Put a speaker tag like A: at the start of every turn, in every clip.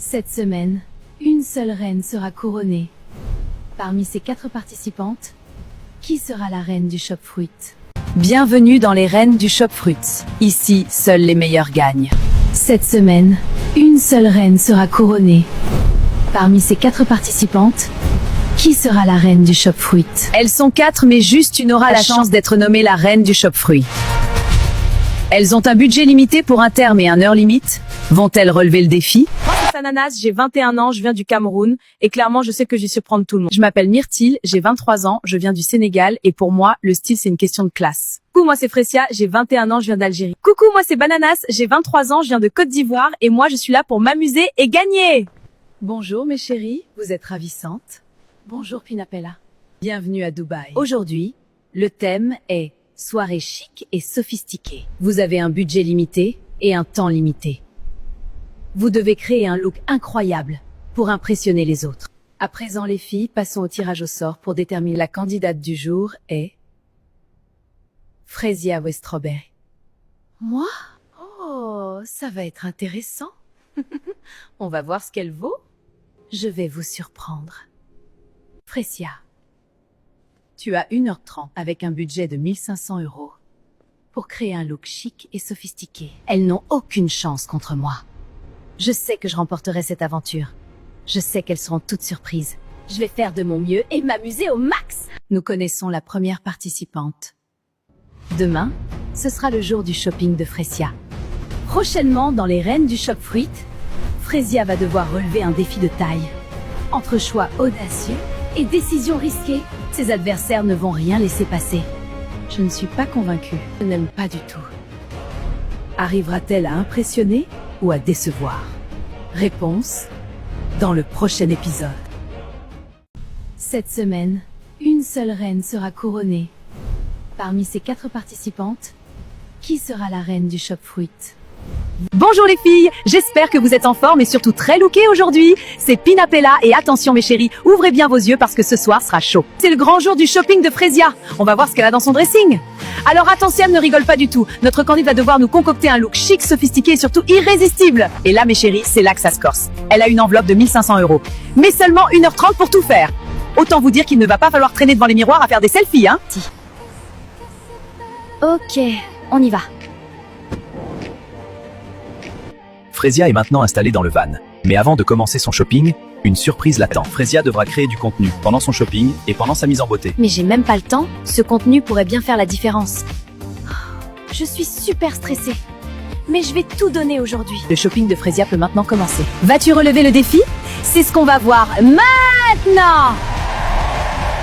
A: Cette semaine, une seule reine sera couronnée. Parmi ces 4 participantes, qui sera la reine du Shop Fruit? Bienvenue dans les reines du Shop Fruit. Ici, seuls les meilleurs gagnent. Cette semaine, une seule reine sera couronnée. Parmi ces 4 participantes, qui sera la reine du Shop Fruit? Elles sont 4, mais juste une aura la chance d'être nommée la reine du Shop Fruit. Elles ont un budget limité pour un terme et un heure limite. Vont-elles relever le défi?
B: Moi, c'est Ananas, j'ai 21 ans, je viens du Cameroun, et clairement, je sais que je vais surprendre tout le monde. Je m'appelle Myrtille, j'ai 23 ans, je viens du Sénégal, et pour moi, le style, c'est une question de classe. Coucou, moi, c'est Fresia, j'ai 21 ans, je viens d'Algérie. Coucou, moi, c'est Bananas, j'ai 23 ans, je viens de Côte d'Ivoire, et moi, je suis là pour m'amuser et gagner.
A: Bonjour, mes chéris, vous êtes ravissantes. Bonjour, Pinapella. Bienvenue à Dubaï. Aujourd'hui, le thème est soirée chic et sophistiquée. Vous avez un budget limité et un temps limité. Vous devez créer un look incroyable pour impressionner les autres. À présent, les filles, passons au tirage au sort pour déterminer la candidate du jour est Fresia Westrawberry. Moi? Oh, ça va être intéressant. On va voir ce qu'elle vaut. Je vais vous surprendre. Fresia, tu as 1h30 avec un budget de 1500 € pour créer un look chic et sophistiqué. Elles n'ont aucune chance contre moi. Je sais que je remporterai cette aventure. Je sais qu'elles seront toutes surprises. Je vais faire de mon mieux et m'amuser au max. Nous connaissons la première participante. Demain, ce sera le jour du shopping de Fresia. Prochainement, dans les reines du Shop Fruit, Fresia va devoir relever un défi de taille. Entre choix audacieux et décisions risquées, ses adversaires ne vont rien laisser passer. Je ne suis pas convaincue. Je n'aime pas du tout. Arrivera-t-elle à impressionner ou à décevoir? Réponse dans le prochain épisode. Cette semaine, une seule reine sera couronnée. Parmi ces 4 participantes, qui sera la reine du Shop Fruit?
B: Bonjour les filles, j'espère que vous êtes en forme et surtout très lookées aujourd'hui. C'est Pinapella et attention mes chéris, ouvrez bien vos yeux parce que ce soir sera chaud. C'est le grand jour du shopping de Fresia. On va voir ce qu'elle a dans son dressing. Alors attention, elle ne rigole pas du tout. Notre candidate va devoir nous concocter un look chic, sophistiqué et surtout irrésistible. Et là mes chéris, c'est là que ça se corse. Elle a une enveloppe de 1500 €. Mais seulement 1h30 pour tout faire. Autant vous dire qu'il ne va pas falloir traîner devant les miroirs à faire des selfies, hein.
C: Ok, on y va.
D: Fresia est maintenant installée dans le van. Mais avant de commencer son shopping, une surprise l'attend. Fresia devra créer du contenu pendant son shopping et pendant sa mise en beauté.
C: Mais j'ai même pas le temps, ce contenu pourrait bien faire la différence. Je suis super stressée. Mais je vais tout donner aujourd'hui.
B: Le shopping de Fresia peut maintenant commencer. Vas-tu relever le défi? C'est ce qu'on va voir maintenant.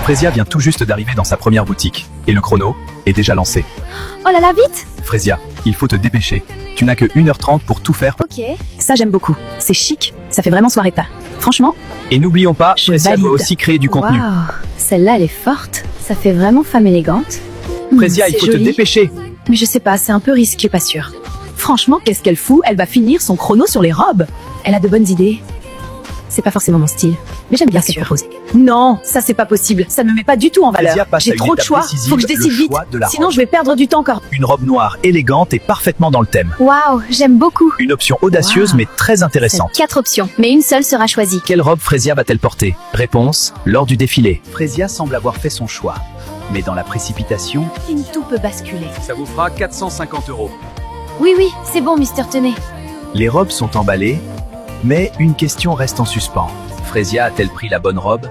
D: Fresia vient tout juste d'arriver dans sa première boutique. Et le chrono est déjà lancé.
C: Oh là là, vite!
D: Fresia, il faut te dépêcher. Tu n'as que 1h30 pour tout faire.
C: Ok.
B: Ça j'aime beaucoup. C'est chic, ça fait vraiment soirée ta. Franchement.
D: Et n'oublions pas,
B: Je
D: Fresia
B: valide.
D: doit aussi créer du contenu.
C: Waouh, celle-là elle est forte. Ça fait vraiment femme élégante.
D: Fresia, il
B: c'est
D: faut
B: joli.
D: te dépêcher.
B: Mais je sais pas, c'est un peu risqué, pas sûr. Franchement, qu'est-ce qu'elle fout? Elle va finir son chrono sur les robes. Elle a de bonnes idées. C'est pas forcément mon style, mais j'aime bien ce qu'elle propose. Non, ça c'est pas possible. Ça ne me met pas du tout en valeur.
D: Fresia passe à
B: J'ai
D: une
B: trop de
D: étape
B: choix.
D: décisive,
B: Faut que je décide
D: le
B: vite.
D: choix de la
B: Sinon,
D: robe.
B: je vais perdre du temps encore.
D: Une robe noire élégante et parfaitement dans le thème.
C: Waouh, j'aime beaucoup.
D: Une option audacieuse
B: Wow.
D: mais très intéressante.
C: 4 options, mais une seule sera choisie.
D: Quelle robe Fresia va-t-elle porter? Réponse, lors du défilé. Fresia semble avoir fait son choix. Mais dans la précipitation,
A: Tout peut basculer.
D: ça vous fera 450 €.
C: Oui, oui, c'est bon, Mister Tenay.
D: Les robes sont emballées, mais une question reste en suspens. Fresia a-t-elle pris la bonne robe?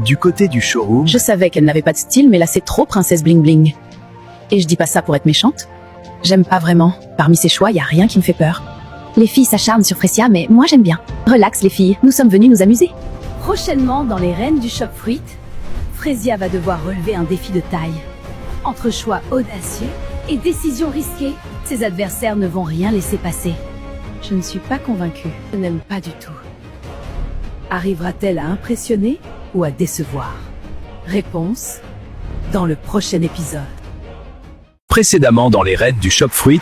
D: Du côté du showroom,
B: Je savais qu'elle n'avait pas de style, mais là c'est trop princesse bling bling. Et je dis pas ça pour être méchante. J'aime pas vraiment. Parmi ces choix, y a rien qui me fait peur.
C: Les filles s'acharnent sur Fresia, mais moi j'aime bien. Relax les filles, nous sommes venus nous amuser.
A: Prochainement, dans les reines du Shop Fruit, Fresia va devoir relever un défi de taille. Entre choix audacieux et décisions risquées, ses adversaires ne vont rien laisser passer. Je ne suis pas convaincue. Je n'aime pas du tout. Arrivera-t-elle à impressionner ou à décevoir? Réponse dans le prochain épisode.
D: précédemment dans les reines du Shop Fruit,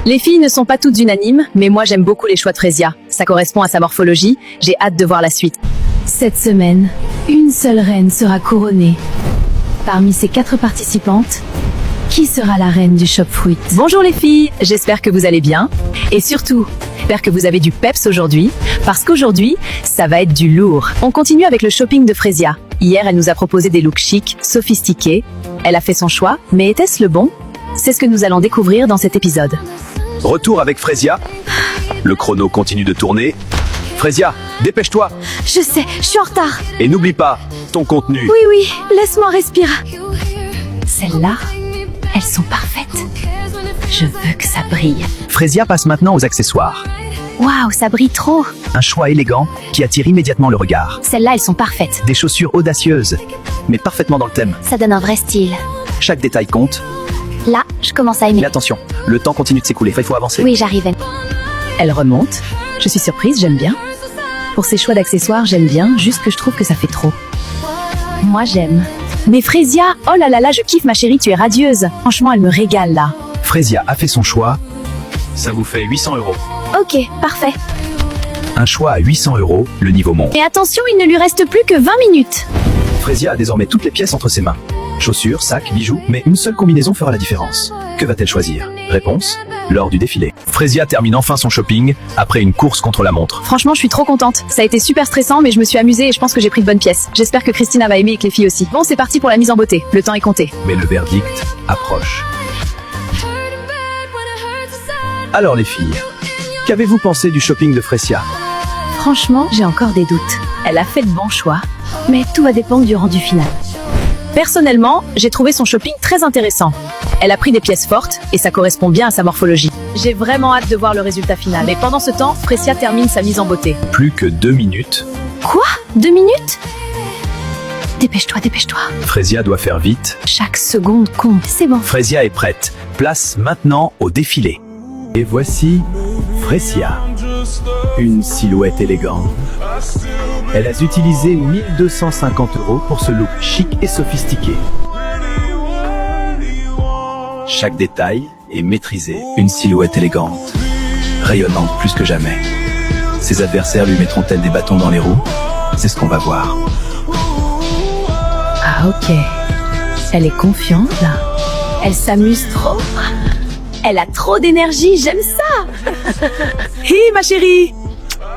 B: Les filles ne sont pas toutes unanimes, mais moi j'aime beaucoup les choix de Fresia. Ça correspond à sa morphologie. J'ai hâte de voir la suite.
A: Cette semaine, une seule reine sera couronnée. Parmi ces 4 participantes,
C: Qui sera la reine du shop fruit?
B: Bonjour les filles, j'espère que vous allez bien. Et surtout, j'espère que vous avez du peps aujourd'hui, parce qu'aujourd'hui, ça va être du lourd. On continue avec le shopping de Frezia. Hier, elle nous a proposé des looks chics, sophistiqués. Elle a fait son choix, mais était-ce le bon? C'est ce que nous allons découvrir dans cet épisode.
D: Retour avec Frezia. Le chrono continue de tourner. Frezia, dépêche-toi.
C: Je sais, je suis en retard.
D: Et n'oublie pas ton contenu.
C: Oui, laisse-moi respirer. Celles-là, elles sont parfaites. Je veux que ça brille.
D: Frezia passe maintenant aux accessoires.
C: Waouh, ça brille trop.
D: Un choix élégant qui attire immédiatement le regard.
C: Celles-là, elles sont parfaites.
D: Des chaussures audacieuses, mais parfaitement dans le thème.
C: Ça donne un vrai style.
D: Chaque détail compte.
C: Là, je commence à aimer.
D: Mais attention, le temps continue de s'écouler, il faut avancer.
C: Oui, j'arrive.
B: Elle remonte. Je suis surprise, j'aime bien. Pour ses choix d'accessoires, j'aime bien, juste que je trouve que ça fait trop.
C: Moi, j'aime.
B: Mais Frezia, oh là là là, je kiffe ma chérie, tu es radieuse. Franchement, elle me régale là.
D: Frezia a fait son choix. Ça vous fait 800 €.
C: Ok, parfait.
D: Un choix à 800 €, le niveau monte.
C: Et attention, il ne lui reste plus que 20 minutes.
D: Frezia a désormais toutes les pièces entre ses mains. Chaussures, sacs, bijoux, mais une seule combinaison fera la différence. Que va-t-elle choisir? Réponse, lors du défilé. Frezia termine enfin son shopping, après une course contre la montre.
B: Franchement, je suis trop contente. Ça a été super stressant, mais je me suis amusée et je pense que j'ai pris de bonnes pièces. J'espère que Christina va aimer et que les filles aussi. Bon, c'est parti pour la mise en beauté. Le temps est compté.
D: Mais le verdict approche. Alors les filles, qu'avez-vous pensé du shopping de Frezia?
B: Franchement, j'ai encore des doutes. Elle a fait le bon choix.
C: Mais tout va dépendre du rendu final.
B: Personnellement, j'ai trouvé son shopping très intéressant. Elle a pris des pièces fortes et ça correspond bien à sa morphologie. J'ai vraiment hâte de voir le résultat final. Mais pendant ce temps, Frezia termine sa mise en beauté.
D: Plus que 2 minutes.
C: Quoi? 2 minutes? Dépêche-toi, dépêche-toi.
D: Frezia doit faire vite.
C: Chaque seconde compte. C'est bon.
D: Frezia est prête. Place maintenant au défilé. Et voici Frezia. Une silhouette élégante. Elle a utilisé 1250 € pour ce look chic et sophistiqué. Chaque détail est maîtrisé. Une silhouette élégante, rayonnante plus que jamais. Ses adversaires lui mettront-elles des bâtons dans les roues? C'est ce qu'on va voir.
B: Ah ok. Elle est confiante là. Elle s'amuse trop. Elle a trop d'énergie, j'aime ça. Hi ma chérie.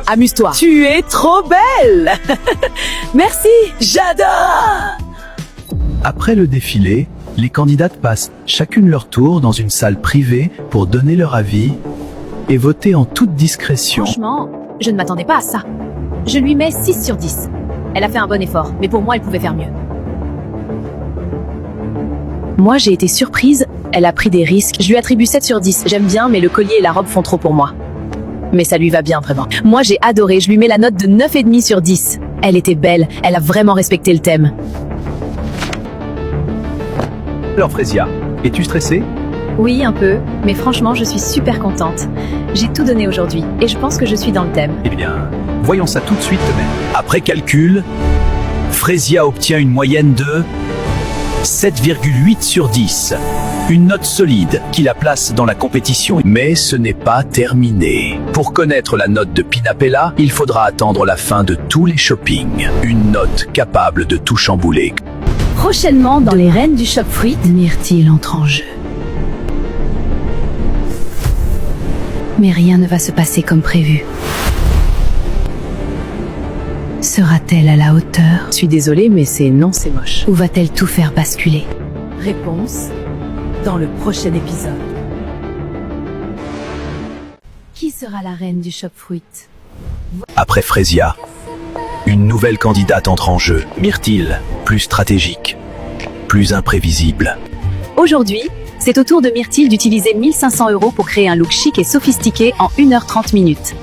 B: Amuse-toi. Tu es trop belle. Merci, j'adore.
D: Après le défilé, les candidates passent chacune leur tour dans une salle privée pour donner leur avis et voter en toute discrétion.
B: Franchement, je ne m'attendais pas à ça. Je lui mets 6 sur 10. Elle a fait un bon effort, mais pour moi, elle pouvait faire mieux. Moi, j'ai été surprise. Elle a pris des risques. Je lui attribue 7 sur 10. J'aime bien, mais le collier et la robe font trop pour moi. Mais ça lui va bien, vraiment. Moi, j'ai adoré. Je lui mets la note de 9,5 sur 10. Elle était belle. Elle a vraiment respecté le thème.
D: Alors Frezia, es-tu stressée?
B: Oui, un peu. Mais franchement, je suis super contente. J'ai tout donné aujourd'hui. Et je pense que je suis dans le thème.
D: Eh bien, voyons ça tout de suite même. Après calcul, Frezia obtient une moyenne de 7,8 sur 10. Une note solide qui la place dans la compétition. Mais ce n'est pas terminé. Pour connaître la note de Pinapella, il faudra attendre la fin de tous les shoppings. Une note capable de tout chambouler.
C: Prochainement, dans les reines du shop fruit,
A: Myrtille entre en jeu. Mais rien ne va se passer comme prévu. Sera-t-elle à la hauteur
B: Je suis désolée, mais c'est moche.
A: ou va-t-elle tout faire basculer?
B: Réponse dans le prochain épisode.
A: Qui sera la reine du shop fruit?
D: Après Frezia, une nouvelle candidate entre en jeu. Myrtille, plus stratégique, plus imprévisible.
B: Aujourd'hui, c'est au tour de Myrtille d'utiliser 1500 € pour créer un look chic et sophistiqué en 1h30 minutes.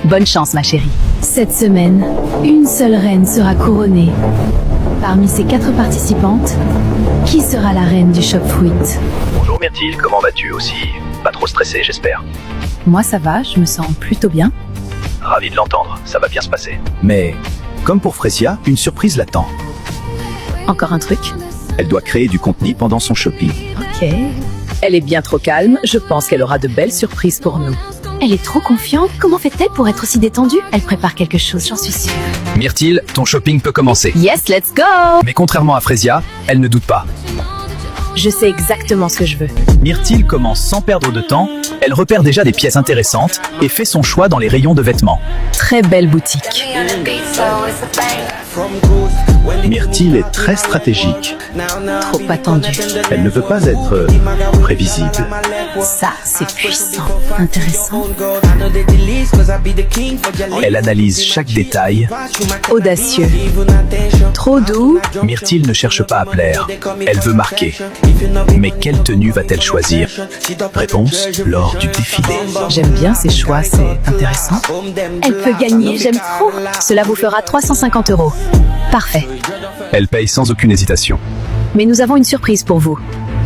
B: Bonne chance, ma chérie.
A: Cette semaine, une seule reine sera couronnée. Parmi ces 4 participantes, qui sera la reine du shop fruit?
D: Bonjour Myrtille, comment vas-tu aussi? Pas trop stressée, j'espère.
B: Moi, ça va, je me sens plutôt bien.
D: Ravi de l'entendre, ça va bien se passer. Mais, comme pour Frezia, une surprise l'attend.
B: Encore un truc?
D: Elle doit créer du contenu pendant son shopping.
B: Ok. Elle est bien trop calme, je pense qu'elle aura de belles surprises pour nous.
C: elle est trop confiante. Comment fait-elle pour être aussi détendue? Elle prépare quelque chose, j'en suis sûre.
D: Myrtille, ton shopping peut commencer.
B: Yes, let's go!
D: Mais contrairement à Frezia, elle ne doute pas.
C: Je sais exactement ce que je veux.
D: Myrtille commence sans perdre de temps, elle repère déjà des pièces intéressantes et fait son choix dans les rayons de vêtements.
B: Très belle boutique.
D: Myrtille est très stratégique.
A: Trop attendu.
D: Elle ne veut pas être prévisible.
A: Ça, c'est puissant. Intéressant.
D: Elle analyse chaque détail.
B: Audacieux. Trop doux.
D: Myrtille ne cherche pas à plaire, elle veut marquer. Mais quelle tenue va-t-elle choisir? Réponse, lors du défilé.
B: J'aime bien ces choix, c'est intéressant.
C: Elle peut gagner, j'aime trop. Cela vous fera 350 €. Parfait.
D: Elle paye sans aucune hésitation.
C: Mais nous avons une surprise pour vous.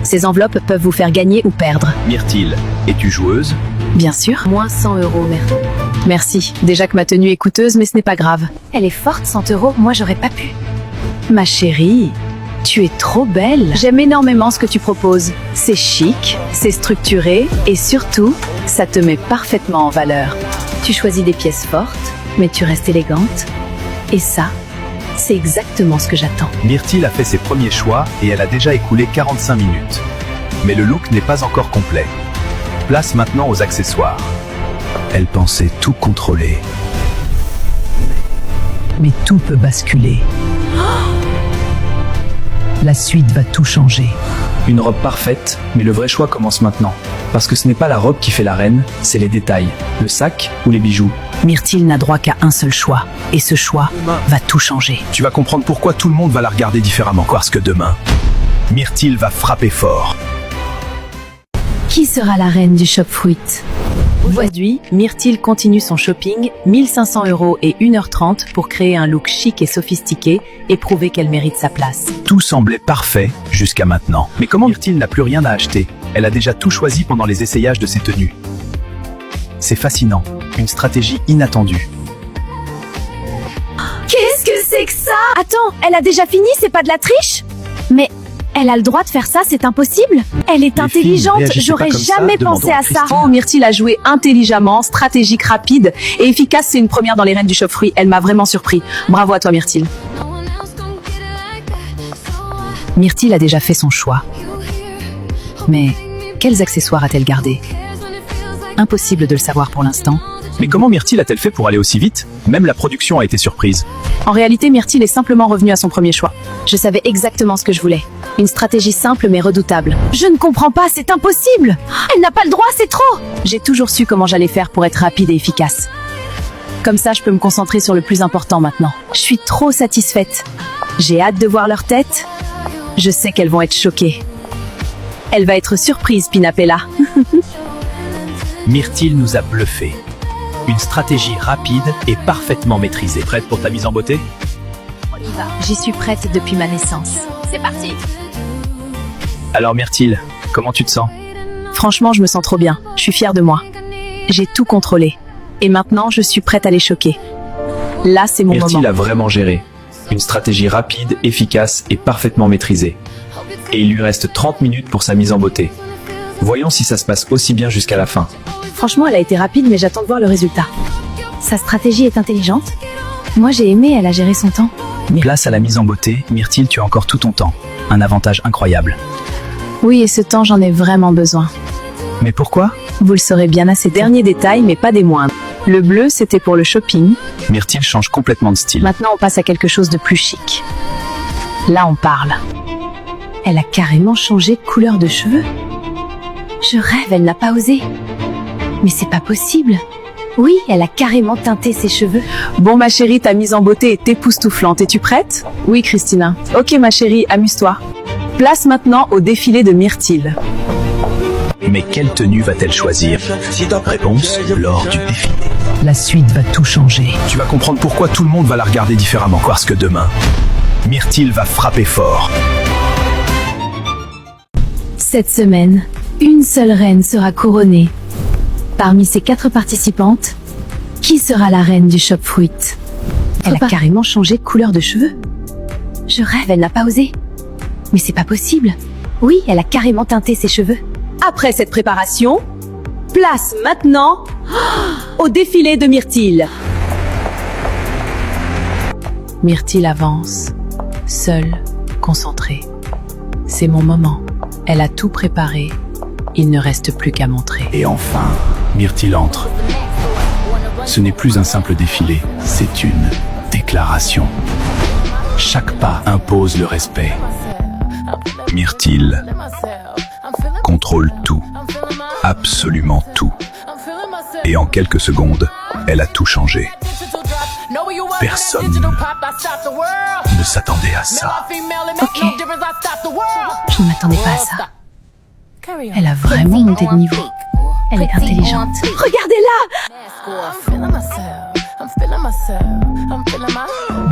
C: Ces enveloppes peuvent vous faire gagner ou perdre.
D: Myrtille, es-tu joueuse?
B: Bien sûr.
C: Moins 100 €, merde.
B: Merci. Déjà que ma tenue est coûteuse, mais ce n'est pas grave.
C: Elle est forte, 100 €, moi j'aurais pas pu.
B: Ma chérie, tu es trop belle. J'aime énormément ce que tu proposes. C'est chic, c'est structuré et surtout, ça te met parfaitement en valeur.
C: Tu choisis des pièces fortes, mais tu restes élégante. Et ça, c'est exactement ce que j'attends.
D: Myrtille a fait ses premiers choix et elle a déjà écoulé 45 minutes. Mais le look n'est pas encore complet. Place maintenant aux accessoires. Elle pensait tout contrôler.
B: Mais tout peut basculer. La suite va tout changer.
E: Une robe parfaite, mais le vrai choix commence maintenant. Parce que ce n'est pas la robe qui fait la reine, c'est les détails, le sac ou les bijoux.
B: Myrtille n'a droit qu'à un seul choix. Et ce choix va tout changer.
D: Tu vas comprendre pourquoi tout le monde va la regarder différemment. Parce que demain, Myrtille va frapper fort.
C: Qui sera la reine du Shop Fruit?
B: Aujourd'hui, Myrtille continue son shopping, 1500 € et 1h30 pour créer un look chic et sophistiqué et prouver qu'elle mérite sa place.
D: Tout semblait parfait jusqu'à maintenant. Mais comment Myrtille n'a plus rien à acheter? Elle a déjà tout choisi pendant les essayages de ses tenues. C'est fascinant, une stratégie inattendue.
C: Qu'est-ce que c'est que ça? Attends, elle a déjà fini, c'est pas de la triche? Mais elle a le droit de faire ça, c'est impossible. Elle est
D: Les
C: intelligente,
D: filles, ne réagissez
C: j'aurais
D: pas comme ça,
C: jamais
D: demandons
C: pensé
D: à
C: à ça.
D: Christine.
B: Oh, Myrtille a joué intelligemment, stratégique, rapide et efficace. C'est une première dans les reines du Shop Fruit. Elle m'a vraiment surpris. Bravo à toi, Myrtille. Myrtille a déjà fait son choix. Mais quels accessoires a-t-elle gardé? Impossible de le savoir pour l'instant.
D: Mais comment Myrtille a-t-elle fait pour aller aussi vite? Même la production a été surprise.
B: En réalité, Myrtille est simplement revenue à son premier choix.
C: Je savais exactement ce que je voulais. Une stratégie simple mais redoutable. Je ne comprends pas, c'est impossible. Elle n'a pas le droit, c'est trop.
B: J'ai toujours su comment j'allais faire pour être rapide et efficace. Comme ça, je peux me concentrer sur le plus important maintenant. Je suis trop satisfaite. J'ai hâte de voir leur tête. Je sais qu'elles vont être choquées. Elle va être surprise, Pinapella.
D: Myrtille nous a bluffé. Une stratégie rapide et parfaitement maîtrisée. Prête pour ta mise en beauté?
C: J'y suis prête depuis ma naissance. C'est parti.
D: Alors Myrtille, comment tu te sens?
B: Franchement, je me sens trop bien. Je suis fière de moi. J'ai tout contrôlé. Et maintenant, je suis prête à les choquer. Là, c'est mon
E: Myrtille
B: moment.
E: a vraiment géré. Une stratégie rapide, efficace et parfaitement maîtrisée. Et il lui reste 30 minutes pour sa mise en beauté. Voyons si ça se passe aussi bien jusqu'à la fin.
C: Franchement, elle a été rapide, mais j'attends de voir le résultat. Sa stratégie est intelligente. Moi, j'ai aimé, elle a géré son temps.
D: Place à la mise en beauté, Myrtille, tu as encore tout ton temps. Un avantage incroyable.
B: Oui, et ce temps, j'en ai vraiment besoin.
D: Mais pourquoi?
B: Vous le saurez bien à ces derniers détails, mais pas des moindres. Le bleu, c'était pour le shopping.
D: Myrtille change complètement de style.
B: Maintenant, on passe à quelque chose de plus chic. Là, on parle.
C: Elle a carrément changé de couleur de cheveux. Je rêve, elle n'a pas osé. Mais c'est pas possible. Oui, elle a carrément teinté ses cheveux.
B: Bon, ma chérie, ta mise en beauté est époustouflante. Es-tu prête? Oui, Christina. Ok, ma chérie, amuse-toi. Place maintenant au défilé de Myrtille.
D: Mais quelle tenue va-t-elle choisir? Réponse, lors du défilé.
B: La suite va tout changer.
D: Tu vas comprendre pourquoi tout le monde va la regarder différemment. Parce que demain, Myrtille va frapper fort.
C: Cette semaine, une seule reine sera couronnée. Parmi ces 4 participantes, qui sera la reine du Shop Fruit? Elle a carrément changé de couleur de cheveux. Je rêve, elle n'a pas osé. Mais c'est pas possible. Oui, elle a carrément teinté ses cheveux.
B: Après cette préparation, place maintenant au défilé de Myrtille. Myrtille avance, seule, concentrée. C'est mon moment. Elle a tout préparé. Il ne reste plus qu'à montrer.
D: Et enfin, Myrtille entre. Ce n'est plus un simple défilé, c'est une déclaration. Chaque pas impose le respect. Myrtille contrôle tout, absolument tout. Et en quelques secondes, elle a tout changé. Personne ne s'attendait à ça.
C: Ok. Je ne m'attendais pas à ça. Elle a vraiment monté de niveau. Elle est intelligente.
B: Regardez-la!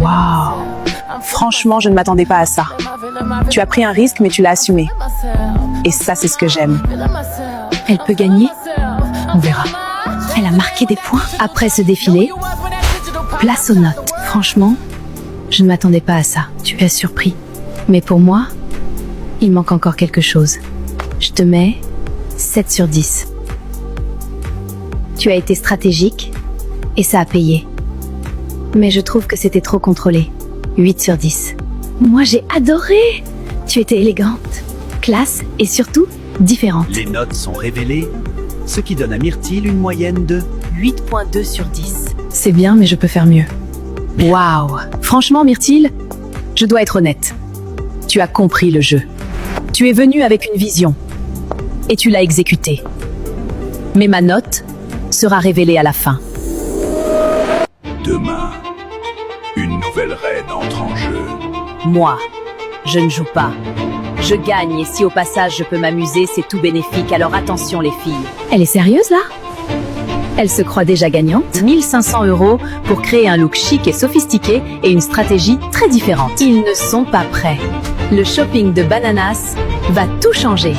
B: Waouh! Franchement, je ne m'attendais pas à ça. Tu as pris un risque, mais tu l'as assumé. Et ça, c'est ce que j'aime.
C: Elle peut gagner.
B: On verra.
C: Elle a marqué des points. Après ce défilé, place aux notes. Franchement, je ne m'attendais pas à ça. Tu as surpris. Mais pour moi, il manque encore quelque chose. Je te mets 7 sur 10. Tu as été stratégique et ça a payé. Mais je trouve que c'était trop contrôlé. 8 sur 10. Moi, j'ai adoré. Tu étais élégante, classe et surtout différente.
D: Les notes sont révélées, ce qui donne à Myrtille une moyenne de
B: 8.2 sur 10. C'est bien, mais je peux faire mieux. Waouh! Franchement, Myrtille, je dois être honnête. Tu as compris le jeu. Tu es venu avec une vision. Et tu l'as exécutée. Mais ma note sera révélée à la fin.
D: Demain, une nouvelle reine entre en jeu.
B: Moi, je ne joue pas. Je gagne et si au passage je peux m'amuser, c'est tout bénéfique. Alors attention les filles.
C: Elle est sérieuse là? Elle se croit déjà gagnante?
B: 1500 € pour créer un look chic et sophistiqué et une stratégie très différente. Ils ne sont pas prêts. Le shopping de Bananas va tout changer.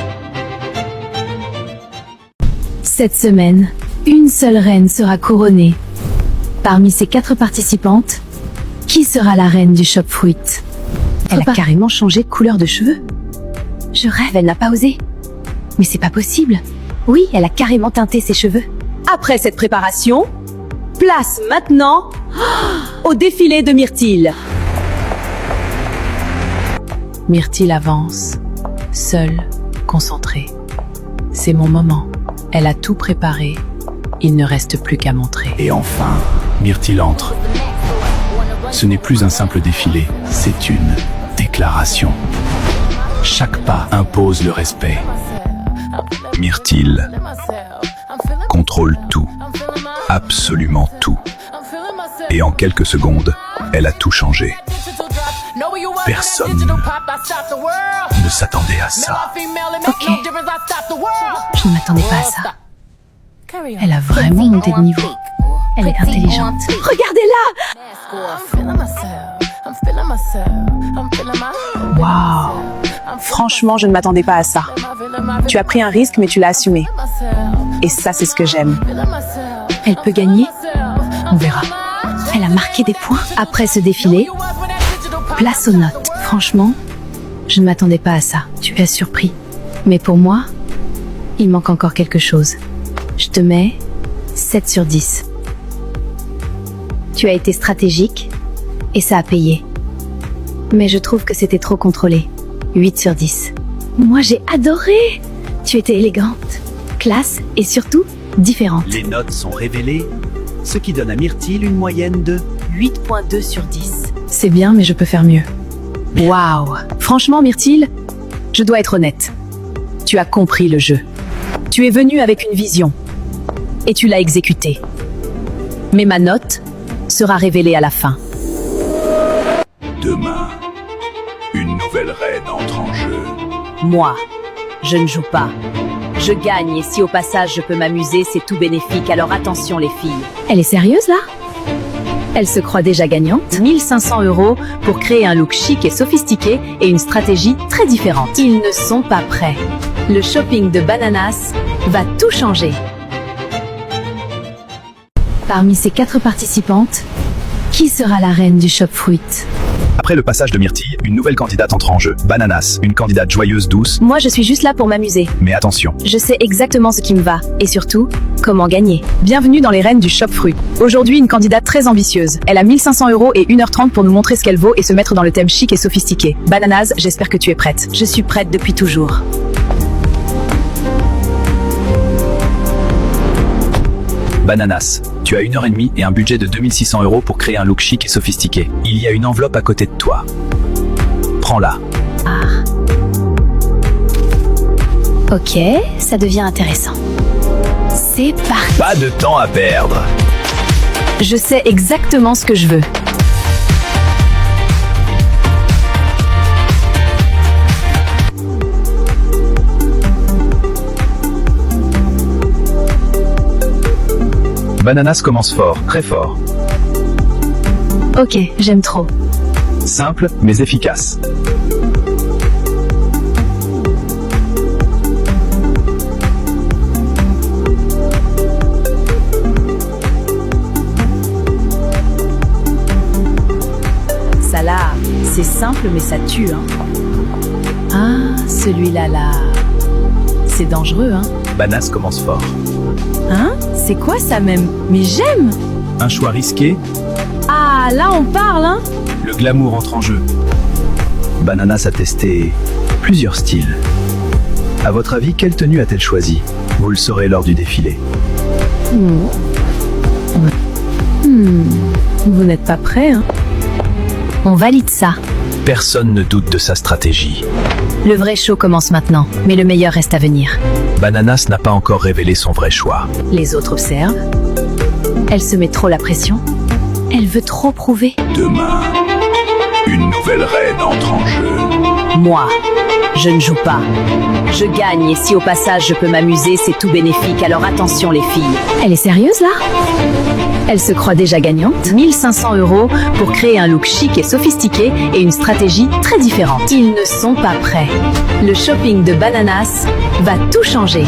C: Cette semaine, une seule reine sera couronnée. Parmi ces 4 participantes, qui sera la reine du Shop Fruit? Elle a carrément changé de couleur de cheveux. Je rêve, elle n'a pas osé. Mais c'est pas possible. Oui, elle a carrément teinté ses cheveux.
B: Après cette préparation, place maintenant au défilé de Myrtille. Myrtille avance, seule, concentrée. C'est mon moment. Elle a tout préparé. Il ne reste plus qu'à montrer.
D: Et enfin, Myrtille entre. Ce n'est plus un simple défilé, c'est une déclaration. Chaque pas impose le respect. Myrtille contrôle tout, absolument tout. Et en quelques secondes, elle a tout changé. Personne ne s'attendait à ça.
C: Ok. Je ne m'attendais pas à ça. Elle a vraiment monté de niveau. Elle est intelligente.
B: Regardez-la! Waouh! Franchement, je ne m'attendais pas à ça. Tu as pris un risque, mais tu l'as assumé. Et ça, c'est ce que j'aime.
C: Elle peut gagner.
B: On verra.
C: Elle a marqué des points. Après ce défilé, place aux notes. Franchement, je ne m'attendais pas à ça. Tu as surpris. Mais pour moi, il manque encore quelque chose. Je te mets 7 sur 10. Tu as été stratégique et ça a payé. Mais je trouve que c'était trop contrôlé. 8 sur 10. Moi, j'ai adoré. Tu étais élégante, classe et surtout différente.
D: Les notes sont révélées, ce qui donne à Myrtille une moyenne de
B: 8.2 sur 10. C'est bien, mais je peux faire mieux. Waouh! Franchement, Myrtille, je dois être honnête. Tu as compris le jeu. Tu es venu avec une vision. Et tu l'as exécutée. Mais ma note sera révélée à la fin.
D: Demain, une nouvelle reine entre en jeu.
B: Moi, je ne joue pas. Je gagne et si au passage je peux m'amuser, c'est tout bénéfique. Alors attention les filles.
C: Elle est sérieuse là?
B: Elle se croit déjà gagnante. 1500 € pour créer un look chic et sophistiqué et une stratégie très différente. Ils ne sont pas prêts. Le shopping de Bananas va tout changer.
C: Parmi ces 4 participantes, qui sera la reine du Shop Fruit?
D: Après le passage de Myrtille, une nouvelle candidate entre en jeu. Bananas, une candidate joyeuse, douce,
B: Moi, je suis juste là pour m'amuser.
D: mais attention.
B: Je sais exactement ce qui me va. Et surtout, comment gagner. Bienvenue dans les reines du Shop Fruit. Aujourd'hui, une candidate très ambitieuse. Elle a 1500 € et 1h30 pour nous montrer ce qu'elle vaut et se mettre dans le thème chic et sophistiqué. Bananas, j'espère que tu es prête. Je suis prête depuis toujours.
D: Bananas, tu as 1h30 et un budget de 2600 € pour créer un look chic et sophistiqué. Il y a une enveloppe à côté de toi. Prends-la.
C: Ok, ça devient intéressant. C'est parti.
D: Pas de temps à perdre.
B: Je sais exactement ce que je veux.
E: Bananas commence fort, très fort.
C: Ok, j'aime trop.
E: Simple, mais efficace.
B: Ça là, c'est simple mais ça tue, hein. Ah, celui-là là. C'est dangereux, hein.
D: Bananas commence fort.
B: Hein? C'est quoi ça même? Mais j'aime!
D: Un choix risqué,
B: Ah, là on parle, hein.
D: le glamour entre en jeu. Bananas a testé plusieurs styles. À votre avis, quelle tenue a-t-elle choisi? Vous le saurez lors du défilé.
B: Vous n'êtes pas prêts, hein.
C: On valide ça.
D: Personne ne doute de sa stratégie.
C: Le vrai show commence maintenant, mais le meilleur reste à venir.
D: Bananas n'a pas encore révélé son vrai choix.
B: Les autres observent.
C: Elle se met trop la pression. Elle veut trop prouver.
D: Demain, une nouvelle reine entre en jeu.
B: Moi, je ne joue pas. Je gagne et si au passage je peux m'amuser, c'est tout bénéfique. Alors attention les filles.
C: Elle est sérieuse là? Elle se croit déjà gagnante?
B: 1500 € pour créer un look chic et sophistiqué et une stratégie très différente. Ils ne sont pas prêts. Le shopping de Bananas va tout changer.